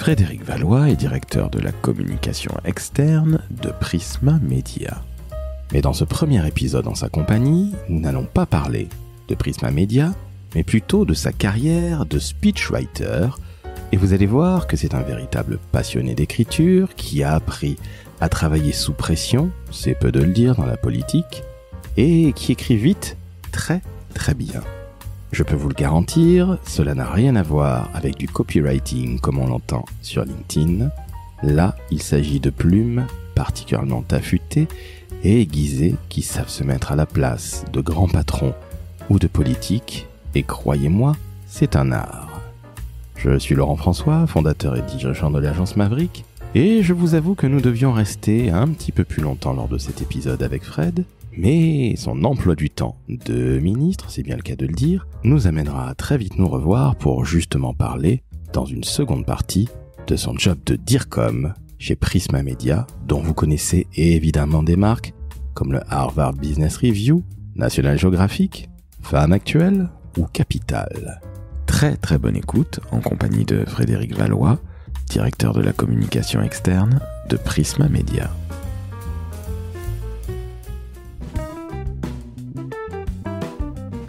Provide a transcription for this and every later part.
Frédéric Valois est directeur de la communication externe de Prisma Media. Mais dans ce premier épisode en sa compagnie, nous n'allons pas parler de Prisma Media, mais plutôt de sa carrière de speechwriter. Et vous allez voir que c'est un véritable passionné d'écriture qui a appris à travailler sous pression, c'est peu de le dire dans la politique, et qui écrit vite, très très bien. Je peux vous le garantir, cela n'a rien à voir avec du copywriting comme on l'entend sur LinkedIn. Là, il s'agit de plumes particulièrement affûtées et aiguisées qui savent se mettre à la place de grands patrons ou de politiques, et croyez-moi, c'est un art. Je suis Laurent François, fondateur et dirigeant de l'agence Maverick, et je vous avoue que nous devions rester un petit peu plus longtemps lors de cet épisode avec Fred, mais son emploi du temps de ministre, c'est bien le cas de le dire, nous amènera à très vite nous revoir pour justement parler, dans une seconde partie, de son job de DIRCOM chez Prisma Media, dont vous connaissez évidemment des marques comme le Harvard Business Review, National Geographic, Femme Actuelle ou Capital. Très très bonne écoute en compagnie de Frédéric Valois, directeur de la communication externe de Prisma Media.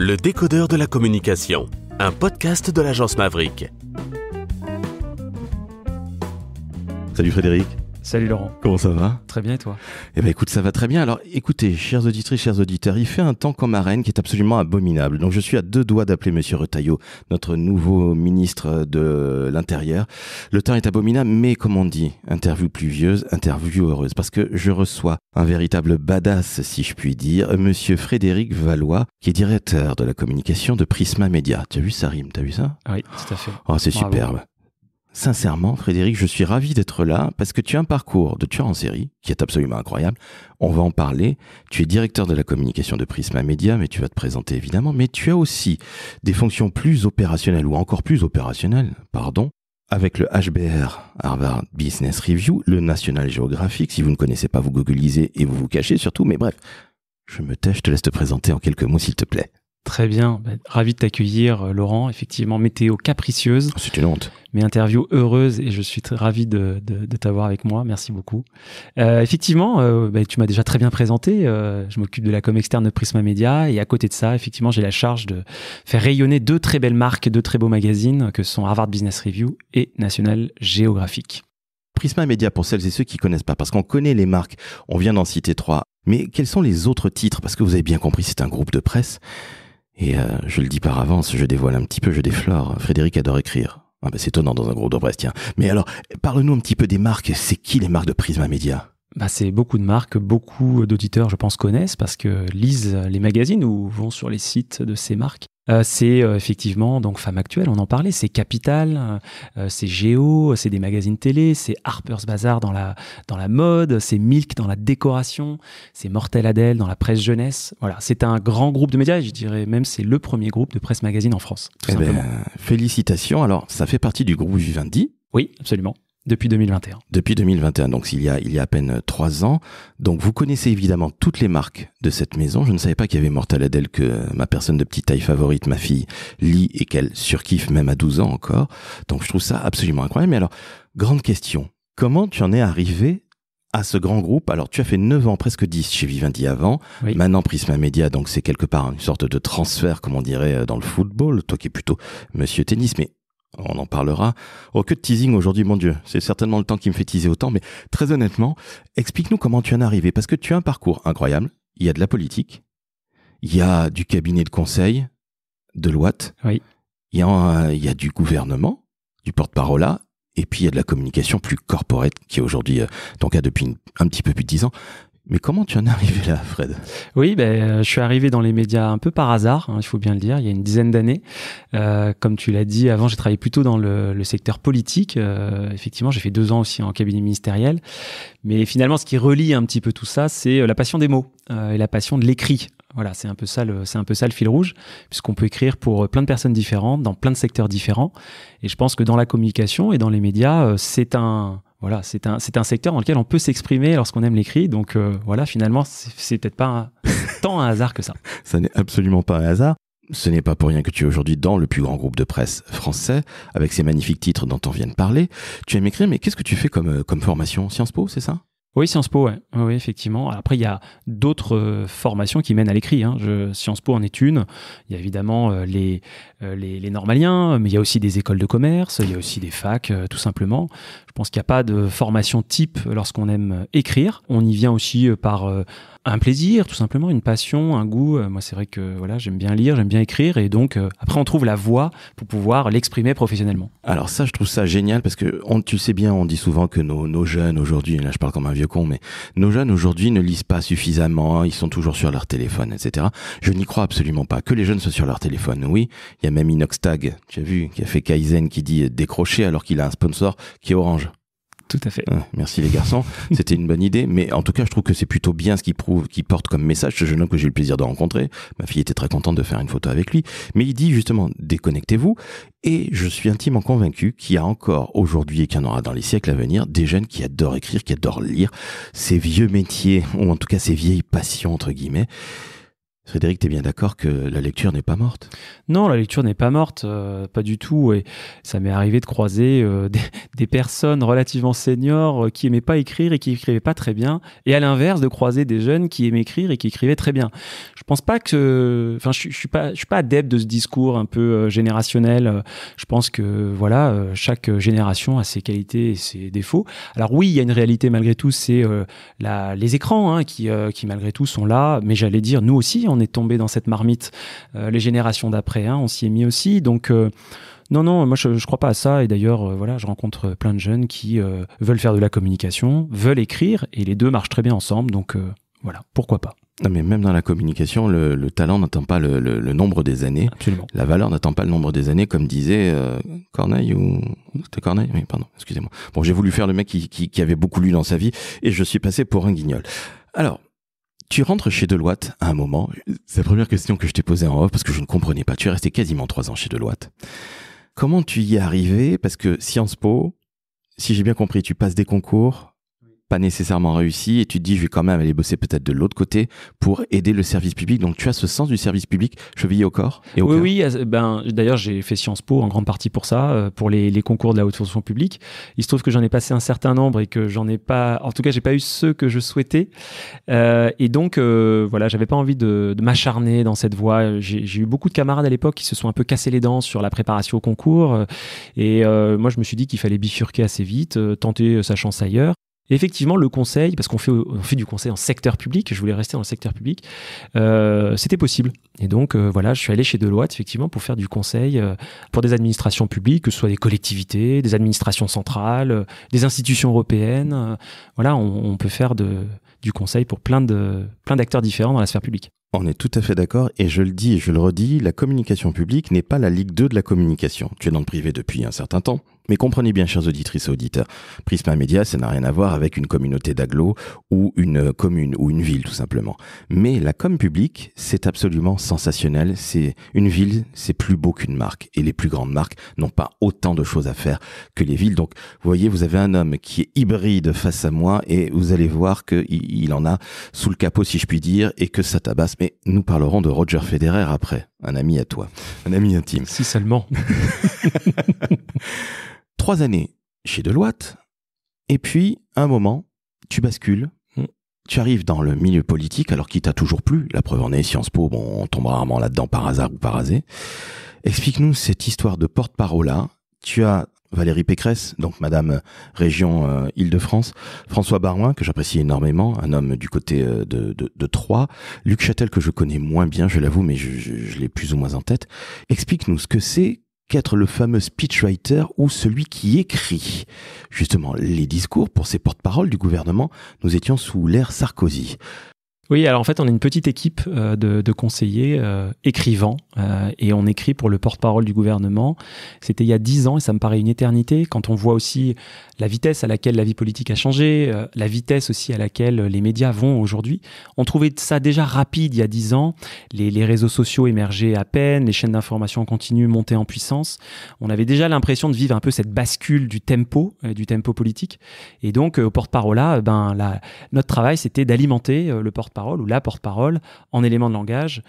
Le décodeur de la communication, un podcast de l'agence Maverick. Salut Frédéric. Salut Laurent. Comment ça va ? Très bien et toi ? Eh ben écoute, ça va très bien. Alors écoutez, chères auditrices, chers auditeurs, il fait un temps comme à Rennes qui est absolument abominable. Donc je suis à deux doigts d'appeler Monsieur Retailleau, notre nouveau ministre de l'Intérieur. Le temps est abominable, mais comme on dit, interview pluvieuse, interview heureuse. Parce que je reçois un véritable badass, si je puis dire, Monsieur Frédéric Valois, qui est directeur de la communication de Prisma Media. Tu as vu ça rime, t'as vu ça ? Oui, tout à fait. Oh, c'est Bravo. superbe. Sincèrement, Frédéric, je suis ravi d'être là parce que tu as un parcours de tueur en série qui est absolument incroyable. On va en parler. Tu es directeur de la communication de Prisma Media, mais tu vas te présenter évidemment. Mais tu as aussi des fonctions plus opérationnelles ou encore plus opérationnelles, avec le HBR, Harvard Business Review, le National Geographic. Si vous ne connaissez pas, vous googlisez et vous vous cachez surtout. Mais bref, je te laisse te présenter en quelques mots s'il te plaît. Très bien. Ravi de t'accueillir, Laurent. Effectivement, météo capricieuse. C'est une honte. Mais interview heureuse et je suis très ravi de t'avoir avec moi. Merci beaucoup. Effectivement, tu m'as déjà très bien présenté. Je m'occupe de la com externe de Prisma Media et à côté de ça, effectivement, j'ai la charge de faire rayonner deux très belles marques, deux très beaux magazines que sont Harvard Business Review et National Geographic. Prisma Media, pour celles et ceux qui connaissent pas, parce qu'on connaît les marques, on vient d'en citer 3. Mais quels sont les autres titres ? Parce que vous avez bien compris, c'est un groupe de presse. Et je le dis par avance, je dévoile un petit peu, je déflore. Frédéric adore écrire. Ah ben c'est étonnant dans un groupe de presse, tiens. Mais alors, parle-nous un petit peu des marques. C'est qui les marques de Prisma Media ? C'est beaucoup de marques, beaucoup d'auditeurs, je pense, connaissent parce que lisent les magazines ou vont sur les sites de ces marques. C'est effectivement donc Femme Actuelle, on en parlait, c'est Capital, c'est Géo, c'est des magazines télé, c'est Harper's Bazaar dans la mode, c'est Milk dans la décoration, c'est Mortel Adèle dans la presse jeunesse. Voilà, c'est un grand groupe de médias et je dirais même c'est le premier groupe de presse magazine en France, tout simplement. Félicitations. Alors, ça fait partie du groupe Vivendi ? Oui, absolument. Depuis 2021. Depuis 2021, donc il y a à peine 3 ans. Donc vous connaissez évidemment toutes les marques de cette maison. Je ne savais pas qu'il y avait Mortel Adèle que ma personne de petite taille favorite, ma fille, lit et qu'elle surkiffe même à 12 ans encore. Donc je trouve ça absolument incroyable. Mais alors, grande question, comment tu en es arrivé à ce grand groupe ? Alors tu as fait 9 ans, presque 10 chez Vivendi avant. Oui. Maintenant Prisma Media, donc c'est quelque part une sorte de transfert, comme on dirait dans le football. Toi qui es plutôt monsieur tennis, mais on en parlera. Oh, que de teasing aujourd'hui, mon Dieu. C'est certainement le temps qui me fait teaser autant, mais très honnêtement, explique-nous comment tu en es arrivé. Parce que tu as un parcours incroyable. Il y a de la politique. Il y a du cabinet de conseil, de l'Ouatt. Oui. Il y a du gouvernement, du porte-parole là. Et puis il y a de la communication plus corporate qui est aujourd'hui, donc depuis un petit peu plus de 10 ans. Mais comment tu en es arrivé là, Fred ? Oui, je suis arrivé dans les médias un peu par hasard, il faut bien le dire, il y a une dizaine d'années. Comme tu l'as dit, avant j'ai travaillé plutôt dans le secteur politique. Effectivement, j'ai fait 2 ans aussi en cabinet ministériel. Mais finalement, ce qui relie un petit peu tout ça, c'est la passion des mots et la passion de l'écrit. Voilà, c'est un peu ça le fil rouge, puisqu'on peut écrire pour plein de personnes différentes, dans plein de secteurs différents. Et je pense que dans la communication et dans les médias, c'est un secteur dans lequel on peut s'exprimer lorsqu'on aime l'écrit. Donc finalement, c'est peut-être pas tant un hasard que ça. Ça n'est absolument pas un hasard. ce n'est pas pour rien que tu es aujourd'hui dans le plus grand groupe de presse français, avec ces magnifiques titres dont on vient de parler. Tu aimes écrire, mais qu'est-ce que tu fais comme formation? Sciences Po, c'est ça? Oui, Sciences Po, ouais. Oui, effectivement. Après, il y a d'autres formations qui mènent à l'écrit. Sciences Po en est une. Il y a évidemment les normaliens, mais il y a aussi des écoles de commerce, il y a aussi des facs, tout simplement. Je pense qu'il n'y a pas de formation type lorsqu'on aime écrire. On y vient aussi par un plaisir, tout simplement, une passion, un goût. Moi, c'est vrai que voilà, j'aime bien lire, j'aime bien écrire, et donc après, on trouve la voie pour pouvoir l'exprimer professionnellement. Alors ça, je trouve ça génial parce que tu sais bien, on dit souvent que nos jeunes aujourd'hui, là je parle comme un vieux con, mais nos jeunes aujourd'hui ne lisent pas suffisamment, ils sont toujours sur leur téléphone, etc. Je n'y crois absolument pas. Que les jeunes soient sur leur téléphone, oui. Il y a même Inoxtag, tu as vu, qui a fait Kaizen, qui dit décrocher alors qu'il a un sponsor qui est Orange. Tout à fait. Merci les garçons, c'était une bonne idée, mais en tout cas je trouve que c'est plutôt bien ce qu'il porte comme message, ce jeune homme que j'ai eu le plaisir de rencontrer. Ma fille était très contente de faire une photo avec lui, mais il dit justement déconnectez-vous, et je suis intimement convaincu qu'il y a encore aujourd'hui et qu'il y en aura dans les siècles à venir des jeunes qui adorent écrire, qui adorent lire ces vieux métiers, ou en tout cas ces vieilles passions entre guillemets. Frédéric, t'es bien d'accord que la lecture n'est pas morte? Non, la lecture n'est pas morte, pas du tout. Et ça m'est arrivé de croiser des personnes relativement seniors qui aimaient pas écrire et qui écrivaient pas très bien. Et à l'inverse, de croiser des jeunes qui aimaient écrire et qui écrivaient très bien. Je pense pas que, enfin, je suis pas adepte de ce discours un peu générationnel. Je pense que voilà, chaque génération a ses qualités et ses défauts. Alors oui, il y a une réalité malgré tout, c'est les écrans qui malgré tout sont là. Mais j'allais dire, nous aussi, on est tombé dans cette marmite. Les générations d'après, on s'y est mis aussi. Donc non, moi je crois pas à ça. Et d'ailleurs, voilà, je rencontre plein de jeunes qui veulent faire de la communication, veulent écrire, et les deux marchent très bien ensemble. Donc voilà, pourquoi pas. Non, mais même dans la communication, le talent n'attend pas le nombre des années. Absolument. La valeur n'attend pas le nombre des années, comme disait Corneille ou... C'était Corneille? Oui, pardon, excusez-moi. Bon, j'ai voulu faire le mec qui avait beaucoup lu dans sa vie, et je suis passé pour un guignol. Alors, tu rentres chez Deloitte à un moment. C'est la première question que je t'ai posée en off parce que je ne comprenais pas. Tu es resté quasiment 3 ans chez Deloitte. Comment tu y es arrivé? Parce que Sciences Po, si j'ai bien compris, tu passes des concours, pas nécessairement réussi, et tu te dis je vais quand même aller bosser peut-être de l'autre côté pour aider le service public. Donc tu as ce sens du service public chevillé au corps et au cœur. Oui, d'ailleurs j'ai fait Sciences Po en grande partie pour ça, pour les concours de la haute fonction publique. Il se trouve que j'en ai passé un certain nombre et que j'en ai pas, en tout cas j'ai pas eu ceux que je souhaitais, et donc voilà, j'avais pas envie de m'acharner dans cette voie. J'ai eu beaucoup de camarades à l'époque qui se sont un peu cassés les dents sur la préparation au concours, et moi je me suis dit qu'il fallait bifurquer assez vite, tenter sa chance ailleurs. Et effectivement, le conseil, parce qu'on fait du conseil en secteur public, je voulais rester dans le secteur public, c'était possible. Et donc, voilà, je suis allé chez Deloitte, effectivement, pour faire du conseil pour des administrations publiques, que ce soit des collectivités, des administrations centrales, des institutions européennes. Voilà, on peut faire du conseil pour plein d'acteurs différents dans la sphère publique. On est tout à fait d'accord, et je le dis et je le redis, la communication publique n'est pas la Ligue 2 de la communication. Tu es dans le privé depuis un certain temps, mais comprenez bien, chers auditrices et auditeurs, Prisma Média, ça n'a rien à voir avec une communauté d'agglos ou une commune ou une ville tout simplement. Mais la com publique, c'est absolument sensationnel. C'est une ville, c'est plus beau qu'une marque, et les plus grandes marques n'ont pas autant de choses à faire que les villes. Donc, vous voyez, vous avez un homme qui est hybride face à moi, et vous allez voir qu'il en a sous le capot, si je puis dire, et que ça tabasse. Mais nous parlerons de Roger Federer après, un ami à toi, un ami intime. Si seulement. 3 années chez Deloitte, et puis, à un moment, tu bascules, tu arrives dans le milieu politique, alors qu'il t'a toujours plu, la preuve en est, Sciences Po, bon, on tombe rarement là-dedans par hasard ou par hasard. Explique-nous cette histoire de porte-parole-là. Tu as Valérie Pécresse, donc Madame Région Île-de-France, François Baroin, que j'apprécie énormément, un homme du côté de Troyes, Luc Châtel, que je connais moins bien, je l'avoue, mais je l'ai plus ou moins en tête. Explique-nous ce que c'est qu'être le fameux speechwriter ou celui qui écrit justement les discours pour ces porte-paroles du gouvernement. Nous étions sous l'ère Sarkozy. Oui, alors en fait, on est une petite équipe de conseillers écrivants et on écrit pour le porte-parole du gouvernement. C'était il y a 10 ans et ça me paraît une éternité quand on voit aussi la vitesse à laquelle la vie politique a changé, la vitesse aussi à laquelle les médias vont aujourd'hui. On trouvait ça déjà rapide il y a 10 ans. Les réseaux sociaux émergeaient à peine, les chaînes d'information en continu montaient en puissance. On avait déjà l'impression de vivre un peu cette bascule du tempo politique. Et donc, au porte-parole là, notre travail, c'était d'alimenter le porte-parole ou la porte-parole en éléments de langage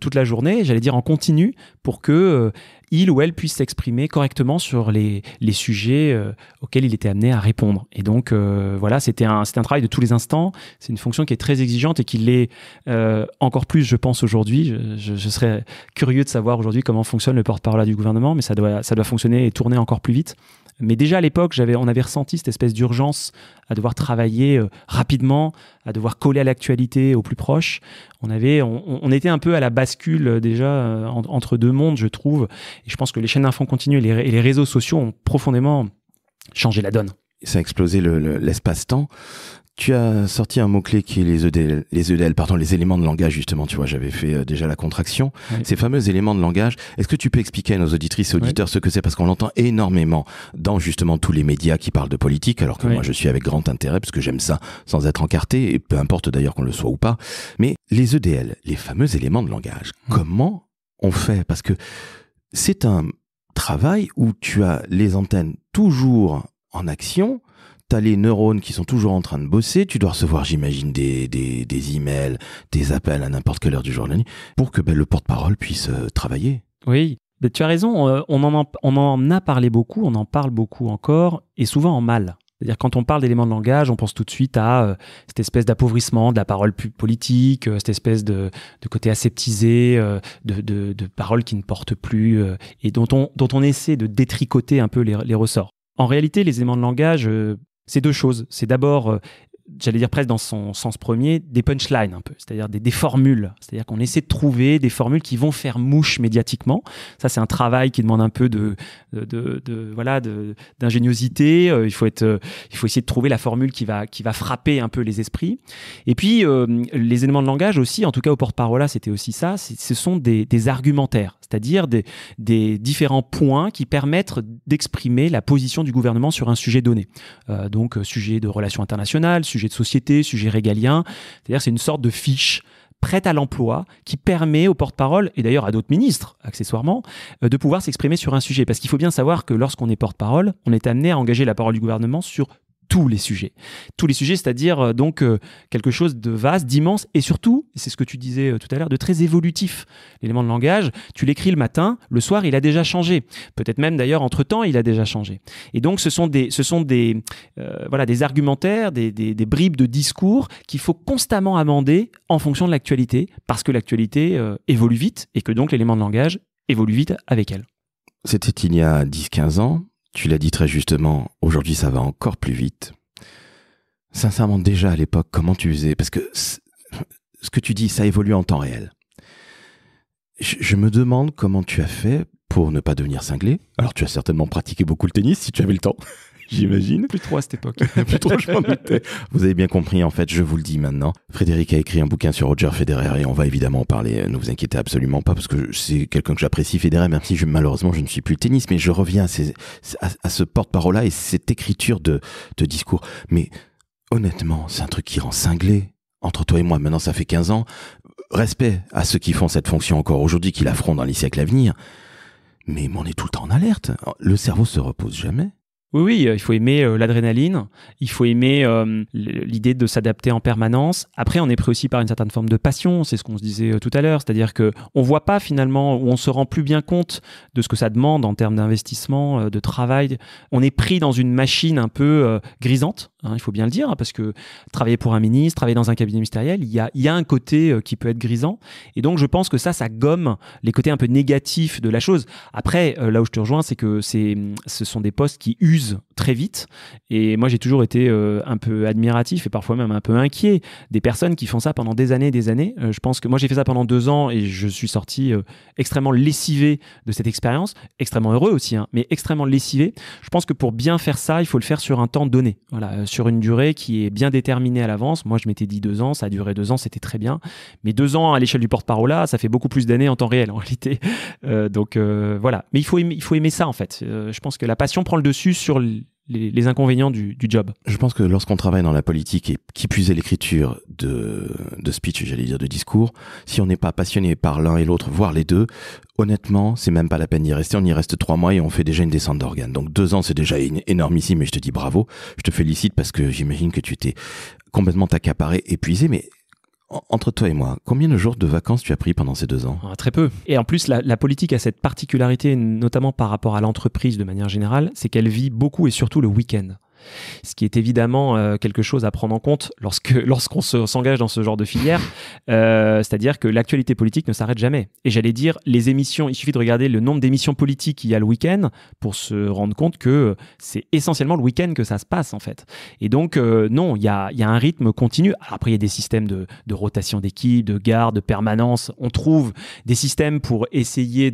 toute la journée, j'allais dire en continu, pour que il ou elle puisse s'exprimer correctement sur les sujets auxquels il était amené à répondre. Et donc, voilà, c'est un travail de tous les instants. C'est une fonction qui est très exigeante et qui l'est encore plus, je pense, aujourd'hui. Je serais curieux de savoir aujourd'hui comment fonctionne le porte-parole du gouvernement, mais ça doit fonctionner et tourner encore plus vite. Mais déjà à l'époque, on avait ressenti cette espèce d'urgence à devoir travailler rapidement, à devoir coller à l'actualité au plus proche. On était un peu à la bascule déjà entre deux mondes, je trouve. Et je pense que les chaînes d'infos continues et les réseaux sociaux ont profondément changé la donne. Ça a explosé l'espace-temps. Tu as sorti un mot-clé qui est les EDL, les éléments de langage, justement. Tu vois, j'avais fait déjà la contraction. Oui. Ces fameux éléments de langage, est-ce que tu peux expliquer à nos auditrices et auditeurs ce que c'est? Parce qu'on l'entend énormément dans justement tous les médias qui parlent de politique, alors que moi je suis avec grand intérêt parce que j'aime ça sans être encarté, et peu importe d'ailleurs qu'on le soit ou pas. Mais les EDL, les fameux éléments de langage, comment on fait? Parce que c'est un travail où tu as les antennes toujours en action. T'as les neurones qui sont toujours en train de bosser, tu dois recevoir, j'imagine, des emails, des appels à n'importe quelle heure du jour ou de la nuit, pour que le porte-parole puisse travailler. Oui, mais tu as raison, on en a parlé beaucoup, on en parle beaucoup encore, et souvent en mal. C'est-à-dire quand on parle d'éléments de langage, on pense tout de suite à cette espèce d'appauvrissement de la parole politique, cette espèce de côté aseptisé, de paroles qui ne portent plus, et dont on essaie de détricoter un peu les ressorts. En réalité, les éléments de langage... c'est deux choses. C'est d'abord, j'allais dire presque dans son sens premier, des punchlines un peu, c'est-à-dire des formules. C'est-à-dire qu'on essaie de trouver des formules qui vont faire mouche médiatiquement. Ça, c'est un travail qui demande un peu d'ingéniosité. Il faut essayer de trouver la formule qui va frapper un peu les esprits. Et puis, les éléments de langage aussi, en tout cas au porte-parole, c'était aussi ça. Ce sont des argumentaires, c'est-à-dire des différents points qui permettent d'exprimer la position du gouvernement sur un sujet donné. Donc, sujet de relations internationales, sujet de société, sujet régalien. C'est-à-dire c'est une sorte de fiche prête à l'emploi qui permet au porte-parole, et d'ailleurs à d'autres ministres, accessoirement, de pouvoir s'exprimer sur un sujet. Parce qu'il faut bien savoir que lorsqu'on est porte-parole, on est amené à engager la parole du gouvernement sur tous les sujets. Tous les sujets, c'est-à-dire donc quelque chose de vaste, d'immense, et surtout, c'est ce que tu disais tout à l'heure, de très évolutif. L'élément de langage, tu l'écris le matin, le soir, il a déjà changé. Peut-être même d'ailleurs, entre-temps, il a déjà changé. Et donc, ce sont des argumentaires, des bribes de discours qu'il faut constamment amender en fonction de l'actualité, parce que l'actualité évolue vite, et que donc l'élément de langage évolue vite avec elle. C'était il y a 10-15 ans. Tu l'as dit très justement, aujourd'hui ça va encore plus vite. Sincèrement, déjà à l'époque, comment tu faisais? Parce que ce que tu dis, ça évolue en temps réel. Je me demande comment tu as fait pour ne pas devenir cinglé. Alors tu as certainement pratiqué beaucoup le tennis si tu avais le temps, j'imagine. Plus trop à cette époque. Plus trop, je m'en doutais. Vous avez bien compris, en fait, je vous le dis maintenant. Frédéric a écrit un bouquin sur Roger Federer et on va évidemment en parler. Ne vous inquiétez absolument pas parce que c'est quelqu'un que j'apprécie, Federer, même si malheureusement je ne suis plus le tennis, mais je reviens à ce porte-parole-là et cette écriture de discours. Mais honnêtement, c'est un truc qui rend cinglé. Entre toi et moi, maintenant ça fait 15 ans. Respect à ceux qui font cette fonction encore aujourd'hui, qui la feront dans les siècles à venir. Mais on est tout le temps en alerte. Le cerveau se repose jamais. Oui, il faut aimer l'adrénaline, il faut aimer l'idée de s'adapter en permanence. Après, on est pris aussi par une certaine forme de passion, c'est ce qu'on se disait tout à l'heure, c'est-à-dire qu'on voit pas finalement, ou on se rend plus bien compte de ce que ça demande en termes d'investissement, de travail. On est pris dans une machine un peu grisante, il faut bien le dire, parce que travailler pour un ministre, travailler dans un cabinet ministériel, il y a un côté qui peut être grisant. Et donc, je pense que ça gomme les côtés un peu négatifs de la chose. Après, là où je te rejoins, c'est que ce sont des postes qui usent très vite, et moi j'ai toujours été un peu admiratif et parfois même un peu inquiet des personnes qui font ça pendant des années et des années. Je pense que moi j'ai fait ça pendant 2 ans et je suis sorti extrêmement lessivé de cette expérience, extrêmement heureux aussi, mais extrêmement lessivé. Je pense que pour bien faire ça, il faut le faire sur un temps donné, voilà, sur une durée qui est bien déterminée à l'avance. Moi je m'étais dit 2 ans, ça a duré 2 ans, c'était très bien, mais 2 ans à l'échelle du porte-parole là, ça fait beaucoup plus d'années en temps réel en réalité. Donc voilà, mais il faut aimer ça en fait. Je pense que la passion prend le dessus sur les inconvénients du job. Je pense que lorsqu'on travaille dans la politique et qui plus est l'écriture de speech, j'allais dire de discours, si on n'est pas passionné par l'un et l'autre, voire les deux, honnêtement, c'est même pas la peine d'y rester. On y reste 3 mois et on fait déjà une descente d'organes. Donc 2 ans, c'est déjà énormissime, mais je te dis bravo. Je te félicite parce que j'imagine que tu t'es complètement accaparé, épuisé, mais Entre toi et moi, combien de jours de vacances tu as pris pendant ces 2 ans? Très peu. Et en plus, la politique a cette particularité, notamment par rapport à l'entreprise de manière générale, c'est qu'elle vit beaucoup et surtout le week-end. Ce qui est évidemment quelque chose à prendre en compte lorsqu'on s'engage dans ce genre de filière, c'est-à-dire que l'actualité politique ne s'arrête jamais. Et j'allais dire, les émissions, il suffit de regarder le nombre d'émissions politiques qu'il y a le week-end pour se rendre compte que c'est essentiellement le week-end que ça se passe en fait. Et donc non, il y a un rythme continu. Alors, après, il y a des systèmes de rotation d'équipe, de garde, de permanence. On trouve des systèmes pour essayer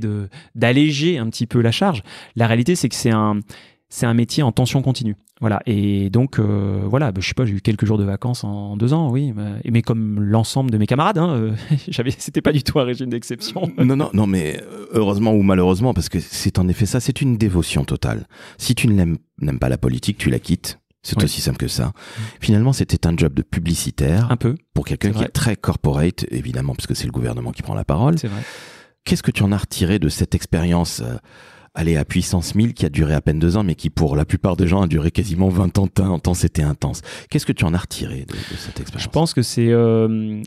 d'alléger un petit peu la charge. La réalité, c'est que c'est un métier en tension continue. Voilà. Et donc, voilà, je sais pas, j'ai eu quelques jours de vacances en 2 ans, oui. Mais comme l'ensemble de mes camarades, c'était pas du tout un régime d'exception. Non, mais heureusement ou malheureusement, parce que c'est en effet ça, c'est une dévotion totale. Si tu n'aimes pas la politique, tu la quittes. C'est aussi simple que ça. Finalement, c'était un job de publicitaire. Un peu. Pour quelqu'un qui est très corporate, évidemment, parce que c'est le gouvernement qui prend la parole. C'est vrai. Qu'est-ce que tu en as retiré de cette expérience à puissance 1000 qui a duré à peine 2 ans, mais qui pour la plupart des gens a duré quasiment 20 ans, tant c'était intense. Qu'est-ce que tu en as retiré de cette expérience? Je pense que c'est...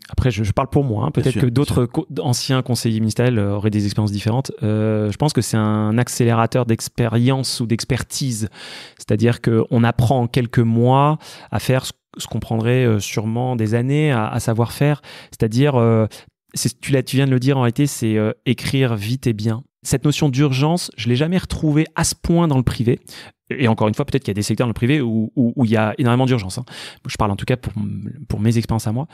après, je parle pour moi. Peut-être que d'autres anciens conseillers ministériels auraient des expériences différentes. Je pense que c'est un accélérateur d'expérience ou d'expertise. C'est-à-dire qu'on apprend en quelques mois à faire ce qu'on prendrait sûrement des années à savoir faire. C'est-à-dire... tu viens de le dire en réalité, c'est écrire vite et bien. Cette notion d'urgence, je ne l'ai jamais retrouvée à ce point dans le privé. Et encore une fois, peut-être qu'il y a des secteurs dans le privé où il y a énormément d'urgence. Je parle en tout cas pour mes expériences à moi.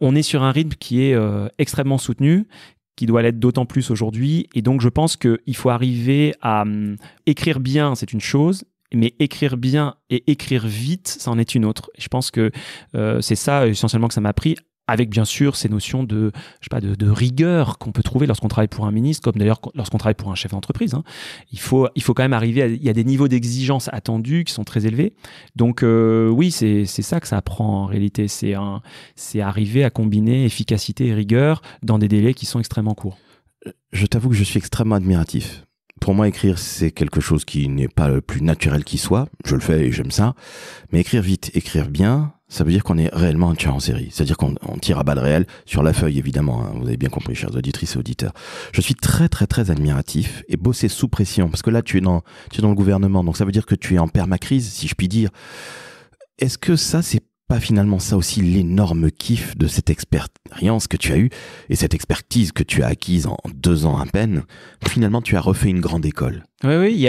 On est sur un rythme qui est extrêmement soutenu, qui doit l'être d'autant plus aujourd'hui. Et donc, je pense qu'il faut arriver à écrire bien, c'est une chose. Mais écrire bien et écrire vite, ça en est une autre. Et je pense que c'est ça essentiellement que ça m'a appris. Avec bien sûr ces notions de rigueur qu'on peut trouver lorsqu'on travaille pour un ministre, comme d'ailleurs lorsqu'on travaille pour un chef d'entreprise. Il faut quand même arriver il y a des niveaux d'exigence attendus qui sont très élevés. Donc oui, c'est ça que ça apprend en réalité. C'est arriver à combiner efficacité et rigueur dans des délais qui sont extrêmement courts. Je t'avoue que je suis extrêmement admiratif. Pour moi, écrire, c'est quelque chose qui n'est pas le plus naturel qui soit. Je le fais et j'aime ça. Mais écrire vite, écrire bien, ça veut dire qu'on est réellement un tueur en série. C'est-à-dire qu'on tire à balles réelles sur la feuille, évidemment. Vous avez bien compris, chers auditrices et auditeurs. Je suis très, très, très admiratif et bosser sous pression. Parce que là, tu es dans le gouvernement. Donc, ça veut dire que tu es en permacrise, si je puis dire. Est-ce que ça, c'est pas finalement ça aussi l'énorme kiff de cette expérience que tu as eue et cette expertise que tu as acquise en 2 ans à peine? Finalement, tu as refait une grande école. Oui,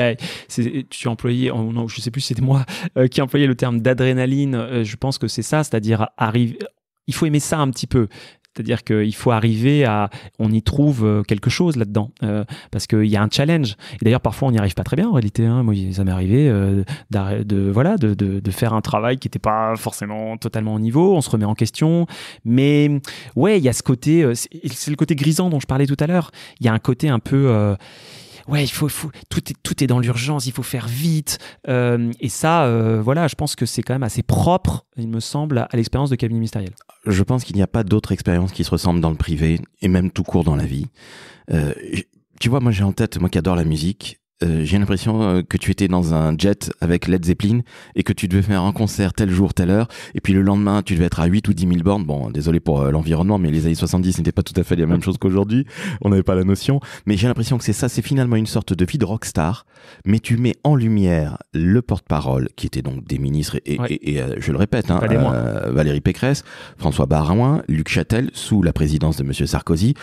tu as employé, non, je sais plus si c'était moi qui employait le terme d'adrénaline. Je pense que c'est ça, c'est-à-dire il faut aimer ça un petit peu. C'est-à-dire qu'il faut arriver on y trouve quelque chose là-dedans, parce qu'il y a un challenge. Et d'ailleurs, parfois, on n'y arrive pas très bien en réalité. Moi, ça m'est arrivé de faire un travail qui n'était pas forcément totalement au niveau. On se remet en question. Mais ouais, il y a ce côté, c'est le côté grisant dont je parlais tout à l'heure. Il y a un côté un peu... ouais, tout est dans l'urgence, il faut faire vite. Et ça, voilà, je pense que c'est quand même assez propre, il me semble, à l'expérience de cabinet ministériel. Je pense qu'il n'y a pas d'autre expérience qui se ressemble dans le privé, et même tout court dans la vie. Tu vois, moi j'ai en tête, moi qui adore la musique, j'ai l'impression que tu étais dans un jet avec Led Zeppelin et que tu devais faire un concert tel jour, telle heure, et puis le lendemain tu devais être à 8 ou 10 000 bornes. Bon, désolé pour l'environnement, mais les années 70 n'étaient pas tout à fait la même chose qu'aujourd'hui, on n'avait pas la notion, mais j'ai l'impression que c'est finalement une sorte de vie de rockstar, mais tu mets en lumière le porte-parole, qui était donc des ministres, et je le répète, Valérie Pécresse, François Baroin, Luc Châtel, sous la présidence de Monsieur Sarkozy.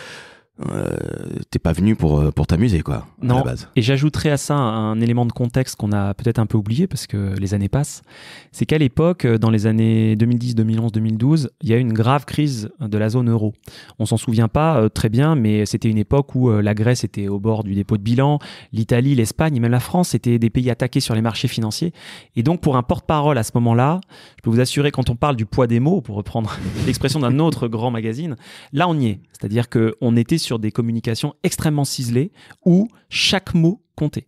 T'es pas venu pour t'amuser, quoi. Non. À la base. Et j'ajouterais à ça un élément de contexte qu'on a peut-être un peu oublié parce que les années passent. C'est qu'à l'époque, dans les années 2010, 2011, 2012, il y a eu une grave crise de la zone euro. On s'en souvient pas très bien, mais c'était une époque où la Grèce était au bord du dépôt de bilan, l'Italie, l'Espagne et même la France étaient des pays attaqués sur les marchés financiers. Et donc, pour un porte-parole à ce moment-là, je peux vous assurer, quand on parle du poids des mots, pour reprendre l'expression d'un autre grand magazine, là, on y est. C'est-à-dire qu'on était sur des communications extrêmement ciselées où chaque mot comptait.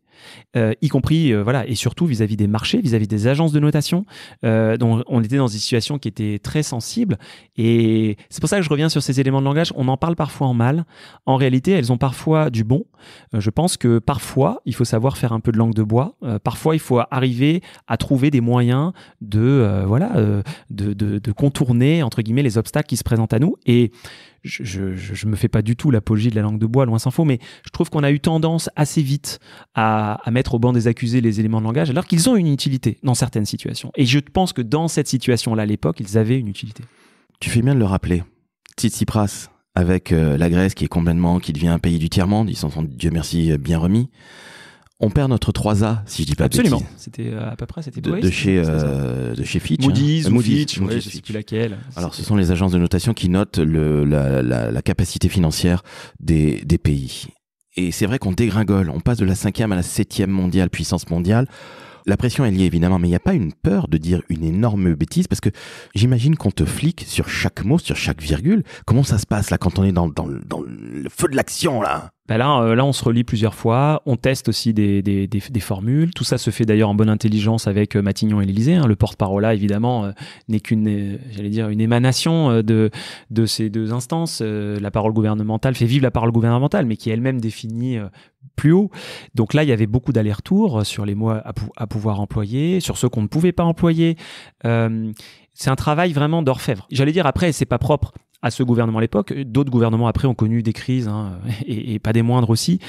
y compris voilà, et surtout vis-à-vis des marchés, vis-à-vis des agences de notation. Donc on était dans des situations qui étaient très sensibles, et c'est pour ça que je reviens sur ces éléments de langage. On en parle parfois en mal. En réalité, elles ont parfois du bon. Je pense que parfois, il faut savoir faire un peu de langue de bois. Parfois, il faut arriver à trouver des moyens de contourner, entre guillemets, les obstacles qui se présentent à nous. Et je me fais pas du tout l'apologie de la langue de bois, loin s'en faut, mais je trouve qu'on a eu tendance assez vite à mettre au banc des accusés les éléments de langage, alors qu'ils ont une utilité dans certaines situations. Et je pense que dans cette situation-là, à l'époque, ils avaient une utilité. Tu fais bien de le rappeler. Tsipras, avec la Grèce qui devient un pays du tiers-monde, ils s'en sont, Dieu merci, bien remis. On perd notre 3A, si je dis pas de bêtises. Absolument. C'était à peu près, de chez Fitch. Moody's, hein. Fitch, Moody's, je ne sais plus laquelle. Alors, ce sont les agences de notation qui notent la capacité financière des pays. Et c'est vrai qu'on dégringole. On passe de la 5e à la 7e puissance mondiale. La pression est liée, évidemment, mais il n'y a pas une peur de dire une énorme bêtise, parce que j'imagine qu'on te flique sur chaque mot, sur chaque virgule. Comment ça se passe, là, quand on est dans le feu de l'action, là? Là, on se relie plusieurs fois. On teste aussi des formules. Tout ça se fait d'ailleurs en bonne intelligence avec Matignon et l'Élysée. Le porte-parole, là, évidemment, n'est qu'une, une émanation de ces deux instances. La parole gouvernementale fait vivre la parole gouvernementale, mais qui est elle-même définie plus haut. Donc là, il y avait beaucoup d'allers-retours sur les mots à pouvoir employer, sur ceux qu'on ne pouvait pas employer. C'est un travail vraiment d'orfèvre. J'allais dire, après, c'est pas propre à ce gouvernement à l'époque. D'autres gouvernements après ont connu des crises, et pas des moindres aussi.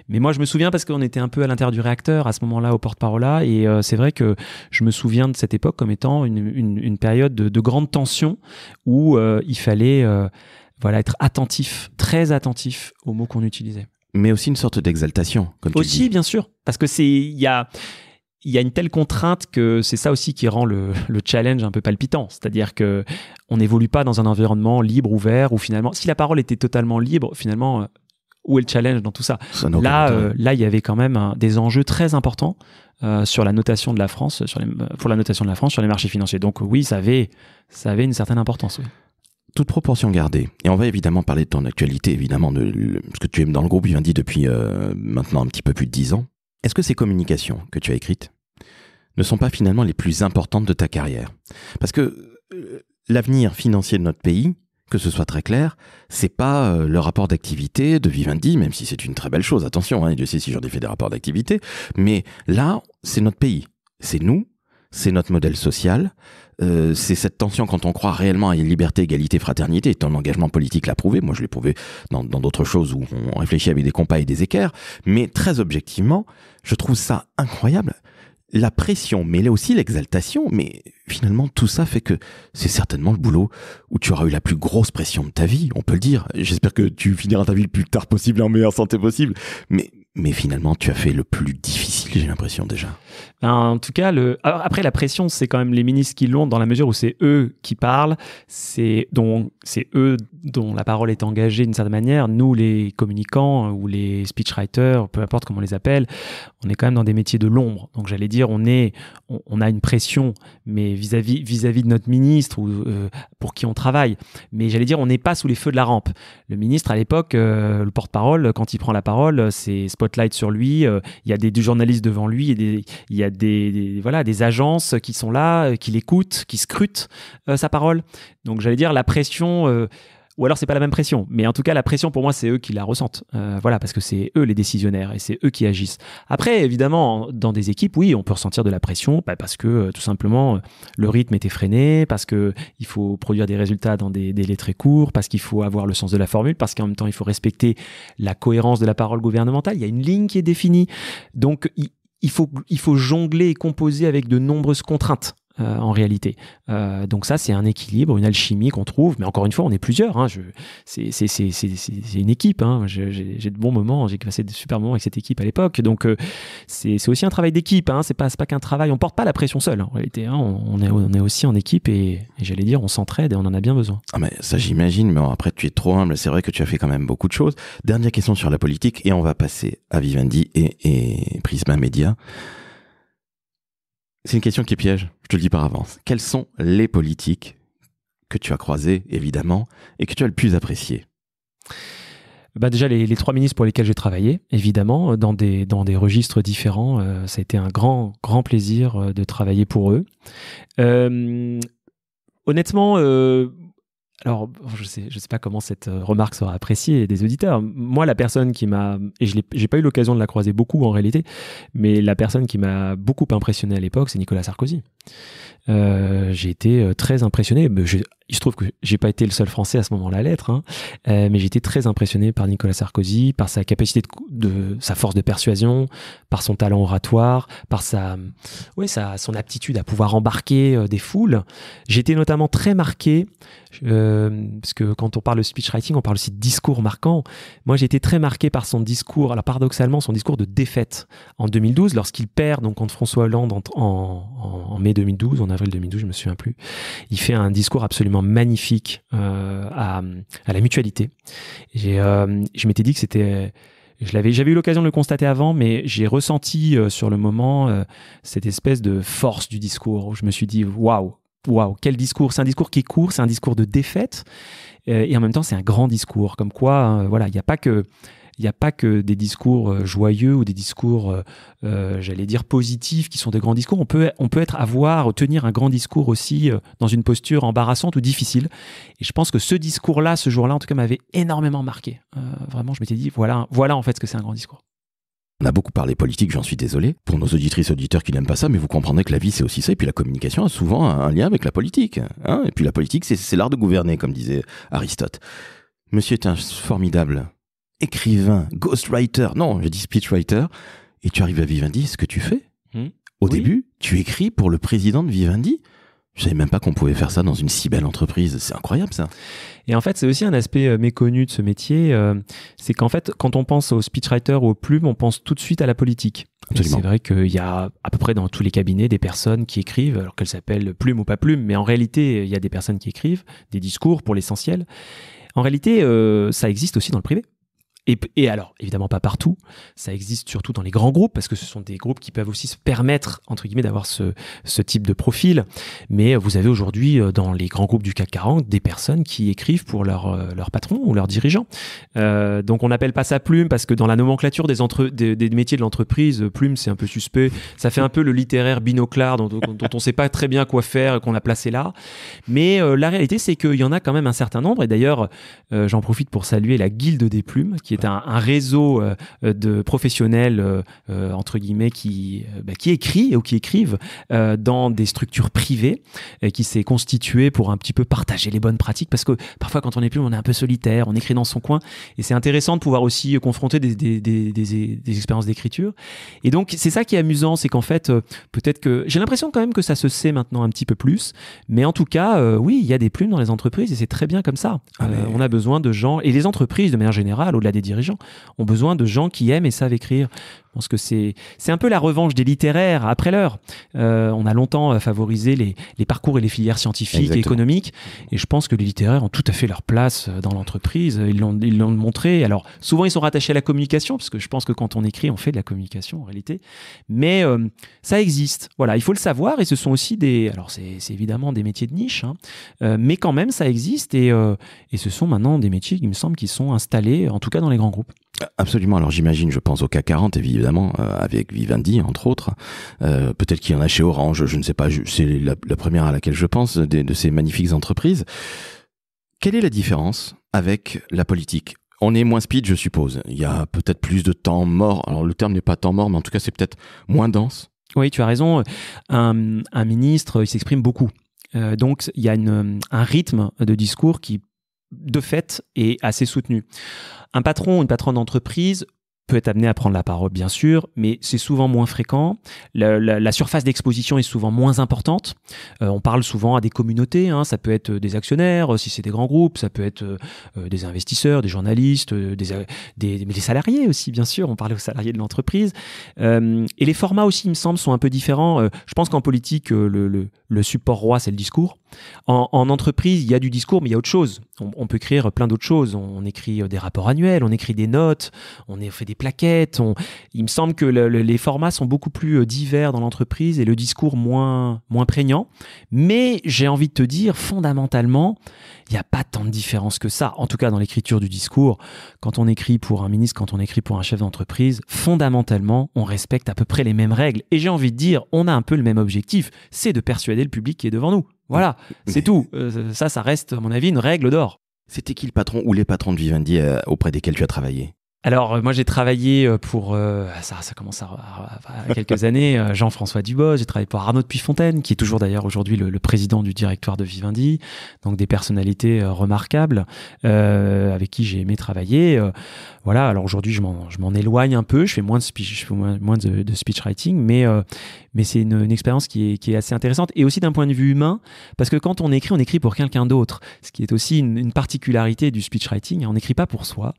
Mais moi, je me souviens parce qu'on était un peu à l'intérieur du réacteur à ce moment-là, au porte-parole là, et c'est vrai que je me souviens de cette époque comme étant une période de grande tension où il fallait être attentif, très attentif aux mots qu'on utilisait. Mais aussi une sorte d'exaltation, comme tu dis. Aussi, bien sûr, parce que il y a une telle contrainte que c'est ça aussi qui rend le challenge un peu palpitant. C'est-à-dire que on n'évolue pas dans un environnement libre, ouvert, où finalement, si la parole était totalement libre, finalement, où est le challenge dans tout ça? Là, il y avait quand même des enjeux très importants sur la notation de la France, pour la notation de la France sur les marchés financiers. Donc oui, ça avait une certaine importance. Oui. Toute proportion gardée. Et on va évidemment parler de ton actualité, évidemment, parce que tu es dans le groupe Vivendi depuis maintenant un petit peu plus de 10 ans. Est-ce que ces communications que tu as écrites ne sont pas finalement les plus importantes de ta carrière? Parce que l'avenir financier de notre pays, que ce soit très clair, c'est pas le rapport d'activité de Vivendi, même si c'est une très belle chose, attention, Dieu sait si j'en ai fait des rapports d'activité, mais là, c'est notre pays, c'est nous, c'est notre modèle social, c'est cette tension quand on croit réellement à une liberté, égalité, fraternité, et ton engagement politique l'a prouvé, moi je l'ai prouvé dans d'autres choses où on réfléchit avec des compas et des équerres, mais très objectivement, je trouve ça incroyable. La pression, mais là aussi l'exaltation, mais finalement tout ça fait que c'est certainement le boulot où tu auras eu la plus grosse pression de ta vie, on peut le dire. J'espère que tu finiras ta vie le plus tard possible, en meilleure santé possible, mais finalement tu as fait le plus difficile, j'ai l'impression déjà. En tout cas, après la pression, c'est quand même les ministres qui l'ont, dans la mesure où c'est eux qui parlent, c'est eux dont la parole est engagée d'une certaine manière. Nous, les communicants ou les speechwriters, peu importe comment on les appelle, on est quand même dans des métiers de l'ombre. Donc j'allais dire, on a une pression, mais vis-à-vis de notre ministre ou pour qui on travaille. Mais j'allais dire, on n'est pas sous les feux de la rampe. Le ministre à l'époque, le porte-parole, quand il prend la parole, c'est spotlight sur lui. Il y a des journalistes devant lui, il y a des agences qui sont là, qui l'écoutent, qui scrutent sa parole. Donc j'allais dire la pression, ou alors c'est pas la même pression, mais en tout cas la pression pour moi c'est eux qui la ressentent. Parce que c'est eux les décisionnaires et c'est eux qui agissent. Après évidemment dans des équipes, oui, on peut ressentir de la pression parce que tout simplement le rythme est effréné, parce que il faut produire des résultats dans des délais très courts, parce qu'il faut avoir le sens de la formule, parce qu'en même temps il faut respecter la cohérence de la parole gouvernementale. Il y a une ligne qui est définie, donc il faut jongler et composer avec de nombreuses contraintes en réalité. Donc ça, c'est un équilibre, une alchimie qu'on trouve. Mais encore une fois, on est plusieurs. C'est une équipe. J'ai de bons moments. J'ai passé de super moments avec cette équipe à l'époque. Donc c'est aussi un travail d'équipe. C'est pas qu'un travail. On porte pas la pression seul. En réalité, on est aussi en équipe et j'allais dire, on s'entraide et on en a bien besoin. Ah mais ça j'imagine. Mais après, tu es trop humble. C'est vrai que tu as fait quand même beaucoup de choses. Dernière question sur la politique et on va passer à Vivendi et Prisma Media. C'est une question qui piège, je te le dis par avance. Quels sont les politiques que tu as croisés, évidemment, et que tu as le plus appréciés? Déjà, les 3 ministres pour lesquels j'ai travaillé, évidemment, dans des registres différents. Ça a été un grand plaisir de travailler pour eux. Honnêtement, alors, je sais pas comment cette remarque sera appréciée des auditeurs. Moi, la personne qui m'a... Et j'ai pas eu l'occasion de la croiser beaucoup en réalité, mais la personne qui m'a beaucoup impressionné à l'époque, c'est Nicolas Sarkozy. J'ai été très impressionné. Il se trouve que j'ai pas été le seul Français à ce moment-là à l'être, hein, mais j'ai été très impressionné par Nicolas Sarkozy, par sa capacité sa force de persuasion, par son talent oratoire, par son aptitude à pouvoir embarquer des foules. J'ai été notamment très marqué, parce que quand on parle de speechwriting, on parle aussi de discours marquant. Moi, j'ai été très marqué par son discours, alors paradoxalement, son discours de défaite en 2012, lorsqu'il perd donc contre François Hollande en mai 2012, en avril 2012, je me souviens plus. Il fait un discours absolument magnifique à la mutualité. Je m'étais dit que c'était... J'avais eu l'occasion de le constater avant, mais j'ai ressenti sur le moment cette espèce de force du discours où je me suis dit waouh, quel discours! C'est un discours qui est court, c'est un discours de défaite, et en même temps c'est un grand discours. Comme quoi, voilà, il n'y a pas que des discours joyeux ou des discours, j'allais dire positifs, qui sont des grands discours. On peut tenir un grand discours aussi dans une posture embarrassante ou difficile. Et je pense que ce discours-là, ce jour-là, en tout cas, m'avait énormément marqué. Vraiment, je m'étais dit, voilà en fait ce que c'est un grand discours. On a beaucoup parlé politique, j'en suis désolé, pour nos auditrices et auditeurs qui n'aiment pas ça, mais vous comprendrez que la vie c'est aussi ça, et puis la communication a souvent un lien avec la politique. Hein, et puis la politique, c'est l'art de gouverner, comme disait Aristote. Monsieur est un formidable écrivain, ghostwriter, non, je dis speechwriter, et tu arrives à Vivendi, ce que tu fais. Au début, tu écris pour le président de Vivendi. Je savais même pas qu'on pouvait faire ça dans une si belle entreprise. C'est incroyable, ça. Et en fait, c'est aussi un aspect méconnu de ce métier. C'est qu'en fait, quand on pense aux speechwriters ou aux plumes, on pense tout de suite à la politique. Absolument. Et c'est vrai qu'il y a à peu près dans tous les cabinets des personnes qui écrivent, alors qu'elles s'appellent plume ou pas plume, mais en réalité, il y a des personnes qui écrivent des discours pour l'essentiel. En réalité, ça existe aussi dans le privé. Et alors, évidemment pas partout, ça existe surtout dans les grands groupes, parce que ce sont des groupes qui peuvent aussi se permettre, entre guillemets, d'avoir ce type de profil. Mais vous avez aujourd'hui, dans les grands groupes du CAC 40, des personnes qui écrivent pour leur patron ou leurs dirigeants. Donc on n'appelle pas ça plume, parce que dans la nomenclature des métiers de l'entreprise, plume, c'est un peu suspect. Ça fait un peu le littéraire binoclard dont on ne sait pas très bien quoi faire, qu'on a placé là. Mais la réalité, c'est qu'il y en a quand même un certain nombre. Et d'ailleurs, j'en profite pour saluer la Guilde des plumes, qui est un réseau de professionnels entre guillemets qui écrit ou qui écrivent dans des structures privées, qui s'est constitué pour un petit peu partager les bonnes pratiques, parce que parfois quand on est plume, on est un peu solitaire, on écrit dans son coin, et c'est intéressant de pouvoir aussi confronter des expériences d'écriture. Et donc c'est ça qui est amusant, c'est qu'en fait peut-être que j'ai l'impression quand même que ça se sait maintenant un petit peu plus, mais en tout cas oui, il y a des plumes dans les entreprises et c'est très bien comme ça. On a besoin de gens, et les entreprises de manière générale, au-delà des dirigeants, ont besoin de gens qui aiment et savent écrire. Je pense que c'est un peu la revanche des littéraires après l'heure. On a longtemps favorisé les parcours et les filières scientifiques. Exactement. Et économiques, et je pense que les littéraires ont tout à fait leur place dans l'entreprise. Ils l'ont montré. Alors souvent ils sont rattachés à la communication, parce que je pense que quand on écrit, on fait de la communication en réalité. Mais ça existe. Voilà, il faut le savoir, et ce sont aussi alors c'est évidemment des métiers de niche, hein, mais quand même ça existe, et ce sont maintenant des métiers, il me semble, qui sont installés, en tout cas dans les grands groupes. Absolument. Alors j'imagine, je pense au CAC 40 évidemment, avec Vivendi entre autres. Peut-être qu'il y en a chez Orange, je ne sais pas. C'est la première à laquelle je pense de ces magnifiques entreprises. Quelle est la différence avec la politique ? On est moins speed, je suppose. Il y a peut-être plus de temps mort. Alors le terme n'est pas temps mort, mais en tout cas c'est peut-être moins dense. Oui, tu as raison. Un ministre, il s'exprime beaucoup. Donc il y a un rythme de discours qui, de fait, est assez soutenu. Un patron ou une patronne d'entreprise peut être amené à prendre la parole, bien sûr, mais c'est souvent moins fréquent. La surface d'exposition est souvent moins importante. On parle souvent à des communautés, hein. Ça peut être des actionnaires, si c'est des grands groupes, ça peut être des investisseurs, des journalistes, mais des salariés aussi, bien sûr. On parlait aux salariés de l'entreprise. Et les formats aussi, il me semble, sont un peu différents. Je pense qu'en politique, le support roi, c'est le discours. En entreprise, il y a du discours, mais il y a autre chose. On peut écrire plein d'autres choses. On écrit des rapports annuels, on écrit des notes, on fait des plaquettes. Il me semble que les formats sont beaucoup plus divers dans l'entreprise et le discours moins prégnant. Mais j'ai envie de te dire, fondamentalement, il n'y a pas tant de différence que ça. En tout cas, dans l'écriture du discours, quand on écrit pour un ministre, quand on écrit pour un chef d'entreprise, fondamentalement, on respecte à peu près les mêmes règles. Et j'ai envie de dire, on a un peu le même objectif, c'est de persuader le public qui est devant nous. Voilà, c'est tout. Ça reste, à mon avis, une règle d'or. C'était qui le patron ou les patrons de Vivendi auprès desquels tu as travaillé ? Alors, moi, j'ai travaillé pour, ça commence à quelques années, Jean-François Dubos. J'ai travaillé pour Arnaud de Puyfontaine, qui est toujours d'ailleurs aujourd'hui le président du directoire de Vivendi. Donc, des personnalités remarquables avec qui j'ai aimé travailler. Voilà, alors aujourd'hui, je m'en éloigne un peu. Je fais moins de speech, je fais moins de speechwriting, mais c'est une expérience qui est assez intéressante. Et aussi d'un point de vue humain, parce que quand on écrit pour quelqu'un d'autre, ce qui est aussi une particularité du speechwriting. On n'écrit pas pour soi.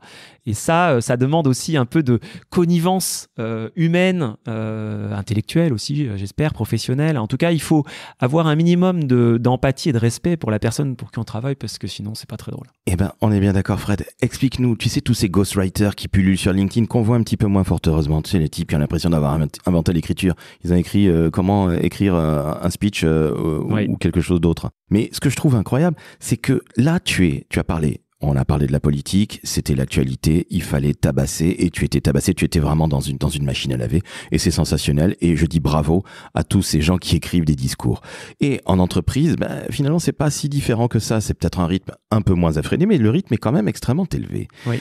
Et ça demande aussi un peu de connivence humaine, intellectuelle aussi, j'espère, professionnelle. En tout cas, il faut avoir un minimum d'empathie et de respect pour la personne pour qui on travaille, parce que sinon, c'est pas très drôle. Eh ben, on est bien d'accord, Fred. Explique-nous, tu sais, tous ces ghostwriters qui pullulent sur LinkedIn, qu'on voit un petit peu moins fort heureusement. Tu sais, les types qui ont l'impression d'avoir inventé l'écriture. Ils ont écrit comment écrire un speech ou quelque chose d'autre. Mais ce que je trouve incroyable, c'est que là, tu as parlé. On a parlé de la politique, c'était l'actualité, il fallait tabasser et tu étais tabassé, tu étais vraiment dans une machine à laver et c'est sensationnel et je dis bravo à tous ces gens qui écrivent des discours. Et en entreprise, finalement c'est pas si différent que ça, c'est peut-être un rythme un peu moins effréné mais le rythme est quand même extrêmement élevé. Oui.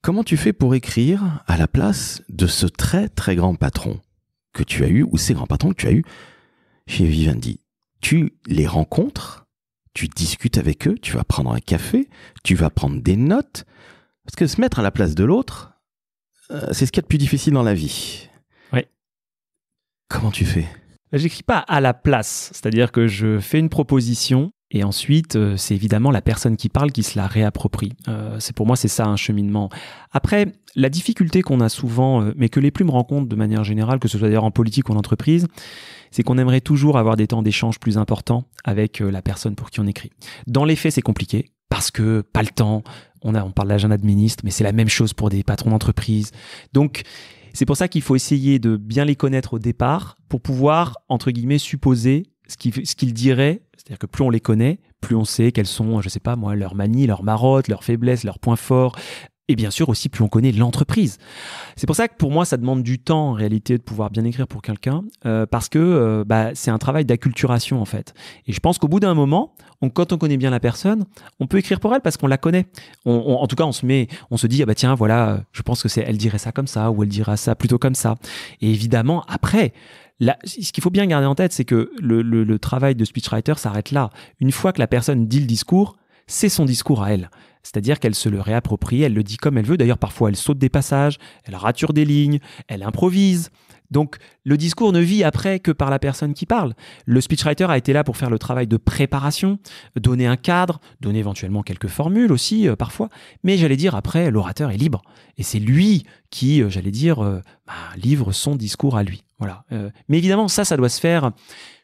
Comment tu fais pour écrire à la place de ce très très grand patron que tu as eu ou ces grands patrons que tu as eu chez Vivendi? Tu les rencontres? Tu discutes avec eux, tu vas prendre un café, tu vas prendre des notes. Parce que se mettre à la place de l'autre, c'est ce qu'il y a de plus difficile dans la vie. Oui. Comment tu fais ? J'écris pas à la place, c'est-à-dire que je fais une proposition et ensuite, c'est évidemment la personne qui parle qui se la réapproprie. Pour moi, c'est ça un cheminement. Après, la difficulté qu'on a souvent, mais que les plumes rencontrent de manière générale, que ce soit d'ailleurs en politique ou en entreprise, c'est qu'on aimerait toujours avoir des temps d'échange plus importants avec la personne pour qui on écrit. Dans les faits, c'est compliqué parce que pas le temps. On parle d'agenda de ministre, mais c'est la même chose pour des patrons d'entreprise. Donc, c'est pour ça qu'il faut essayer de bien les connaître au départ pour pouvoir, entre guillemets, supposer ce qu'ils diraient. C'est-à-dire que plus on les connaît, plus on sait quelles sont, je sais pas moi, leurs manies, leurs marottes, leurs faiblesses, leurs points forts. Et bien sûr aussi, plus on connaît l'entreprise. C'est pour ça que pour moi, ça demande du temps en réalité de pouvoir bien écrire pour quelqu'un, parce que c'est un travail d'acculturation en fait. Et je pense qu'au bout d'un moment, quand on connaît bien la personne, on peut écrire pour elle parce qu'on la connaît. En tout cas, on se dit, tiens, voilà, je pense que elle dirait ça comme ça, ou elle dira ça plutôt comme ça. Et évidemment, après, ce qu'il faut bien garder en tête, c'est que le travail de speechwriter s'arrête là. Une fois que la personne dit le discours, c'est son discours à elle. C'est-à-dire qu'elle se le réapproprie, elle le dit comme elle veut. D'ailleurs, parfois, elle saute des passages, elle rature des lignes, elle improvise. Donc, le discours ne vit après que par la personne qui parle. Le speechwriter a été là pour faire le travail de préparation, donner un cadre, donner éventuellement quelques formules aussi, parfois. Mais j'allais dire, après, l'orateur est libre. Et c'est lui qui, livre son discours à lui. Voilà. Mais évidemment, ça doit se faire.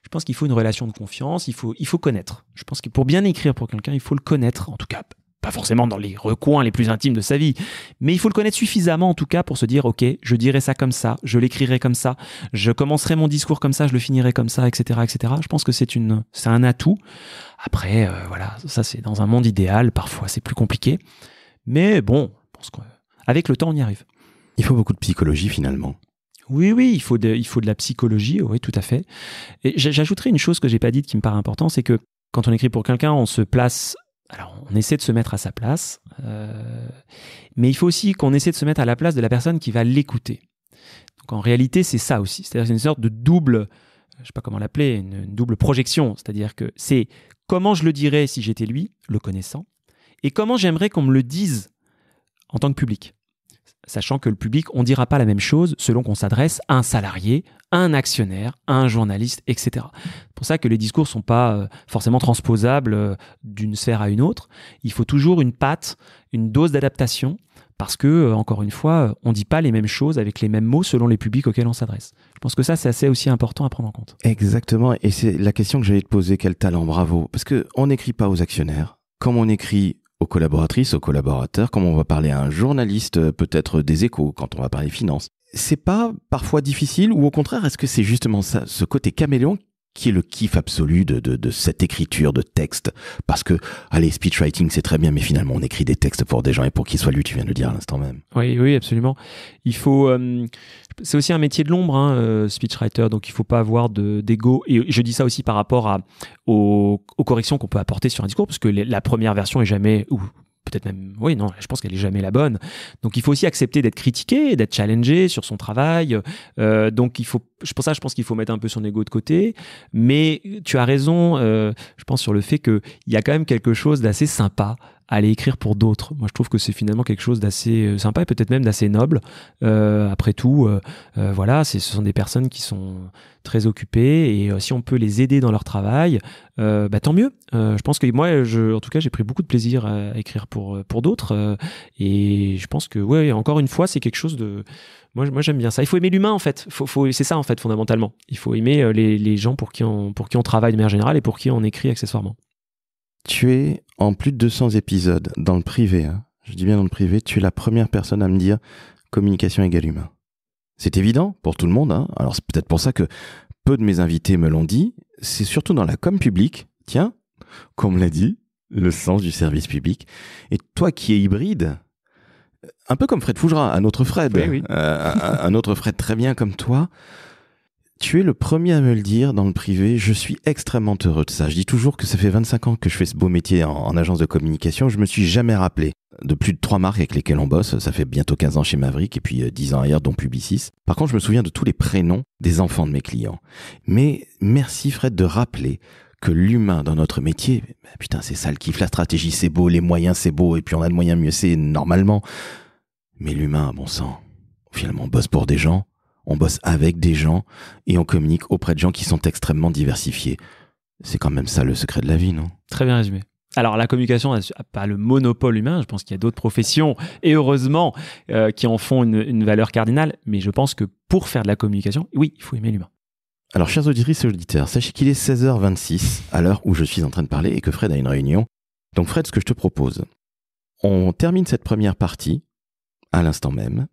Je pense qu'il faut une relation de confiance, il faut connaître. Je pense que pour bien écrire pour quelqu'un, il faut le connaître, en tout cas. Pas forcément dans les recoins les plus intimes de sa vie, mais il faut le connaître suffisamment en tout cas pour se dire ok, je dirai ça comme ça, je l'écrirai comme ça, je commencerai mon discours comme ça, je le finirai comme ça, etc., etc. Je pense que c'est un atout. Après, ça c'est dans un monde idéal, parfois c'est plus compliqué, mais bon, je pense qu'avec le temps on y arrive. Il faut beaucoup de psychologie finalement. Oui, il faut de la psychologie, oui, tout à fait. Et j'ajouterai une chose que j'ai pas dite qui me paraît importante, c'est que quand on écrit pour quelqu'un, on se place. Alors, on essaie de se mettre à sa place, mais il faut aussi qu'on essaie de se mettre à la place de la personne qui va l'écouter. Donc, en réalité, c'est ça aussi. C'est-à-dire c'est une sorte de double, je sais pas comment l'appeler, une double projection. C'est-à-dire que c'est comment je le dirais si j'étais lui, le connaissant, et comment j'aimerais qu'on me le dise en tant que public. Sachant que le public, on ne dira pas la même chose selon qu'on s'adresse à un salarié, à un actionnaire, à un journaliste, etc. C'est pour ça que les discours ne sont pas forcément transposables d'une sphère à une autre. Il faut toujours une patte, une dose d'adaptation, parce que, encore une fois, on ne dit pas les mêmes choses avec les mêmes mots selon les publics auxquels on s'adresse. Je pense que ça, c'est assez aussi important à prendre en compte. Exactement, et c'est la question que j'allais te poser, quel talent, bravo. Parce qu'on n'écrit pas aux actionnaires, comme on écrit aux collaboratrices, aux collaborateurs, comme on va parler à un journaliste, peut-être des Échos, quand on va parler finance. C'est pas parfois difficile, ou au contraire, est-ce que c'est justement ça, ce côté caméléon, qui est le kiff absolu de cette écriture de texte? Parce que, allez, speechwriting, c'est très bien, mais finalement, on écrit des textes pour des gens et pour qu'ils soient lus, tu viens de le dire à l'instant même. Oui, absolument. Il faut, c'est aussi un métier de l'ombre, speechwriter, donc il faut pas avoir d'ego. Et je dis ça aussi par rapport aux corrections qu'on peut apporter sur un discours, parce que la première version est jamais, ou peut-être même, oui, non, je pense qu'elle est jamais la bonne. Donc il faut aussi accepter d'être critiqué, d'être challengé sur son travail. Donc pour ça, je pense qu'il faut mettre un peu son ego de côté. Mais tu as raison, je pense, sur le fait qu'il y a quand même quelque chose d'assez sympa à aller écrire pour d'autres. Moi, je trouve que c'est finalement quelque chose d'assez sympa et peut-être même d'assez noble. Après tout, voilà, ce sont des personnes qui sont très occupées et si on peut les aider dans leur travail, tant mieux. Je pense que moi, en tout cas, j'ai pris beaucoup de plaisir à écrire pour d'autres et je pense que, ouais, encore une fois, c'est quelque chose de... Moi, j'aime bien ça. Il faut aimer l'humain, en fait. C'est ça, en fait, fondamentalement. Il faut aimer les gens pour qui on travaille de manière générale et pour qui on écrit accessoirement. Tu es en plus de 200 épisodes dans le privé, hein. Je dis bien dans le privé, tu es la première personne à me dire communication égale humain. C'est évident pour tout le monde, hein. Alors c'est peut-être pour ça que peu de mes invités me l'ont dit. C'est surtout dans la com publique, tiens, comme on l'a dit, le sens du service public. Et toi qui es hybride, un peu comme Fred Fougerat, un autre Fred, oui. un autre Fred très bien comme toi, tu es le premier à me le dire dans le privé. Je suis extrêmement heureux de ça. Je dis toujours que ça fait 25 ans que je fais ce beau métier en agence de communication. Je me suis jamais rappelé de plus de 3 marques avec lesquelles on bosse. Ça fait bientôt 15 ans chez Maverick et puis 10 ans ailleurs, dont Publicis. Par contre, je me souviens de tous les prénoms des enfants de mes clients. Mais merci Fred de rappeler que l'humain dans notre métier, putain, c'est ça le kiff. La stratégie, c'est beau. Les moyens, c'est beau. Et puis on a de moyens, mieux c'est normalement. Mais l'humain, bon sang, finalement, on bosse pour des gens. On bosse avec des gens et on communique auprès de gens qui sont extrêmement diversifiés. C'est quand même ça le secret de la vie, non? Très bien résumé. Alors la communication n'a pas le monopole humain, je pense qu'il y a d'autres professions, et heureusement, qui en font une valeur cardinale, mais je pense que pour faire de la communication, oui, il faut aimer l'humain. Alors chers auditrices et auditeurs, sachez qu'il est 16h26 à l'heure où je suis en train de parler et que Fred a une réunion. Donc Fred, ce que je te propose, on termine cette première partie à l'instant même,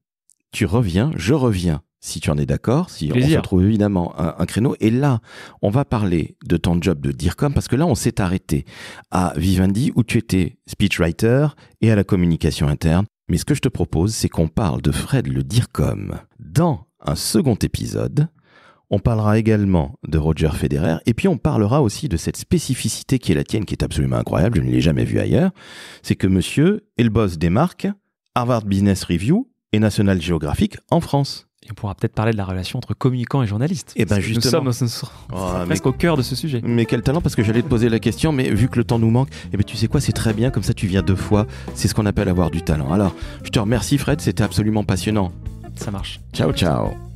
tu reviens, je reviens. Si tu en es d'accord, si Plaisir. On se trouve évidemment un créneau. Et là, on va parler de ton job de DIRCOM parce que là, on s'est arrêté à Vivendi où tu étais speechwriter et à la communication interne. Mais ce que je te propose, c'est qu'on parle de Fred le DIRCOM dans un second épisode. On parlera également de Roger Federer et puis on parlera aussi de cette spécificité qui est la tienne, qui est absolument incroyable. Je ne l'ai jamais vue ailleurs. C'est que monsieur est le boss des marques Harvard Business Review et National Geographic en France. Et on pourra peut-être parler de la relation entre communicants et journalistes. Et ben justement, nous sommes presque au cœur de ce sujet. Mais quel talent, parce que j'allais te poser la question, mais vu que le temps nous manque, et ben tu sais quoi, c'est très bien, comme ça tu viens 2 fois, c'est ce qu'on appelle avoir du talent. Alors, je te remercie Fred, c'était absolument passionnant. Ça marche. Ciao, ciao.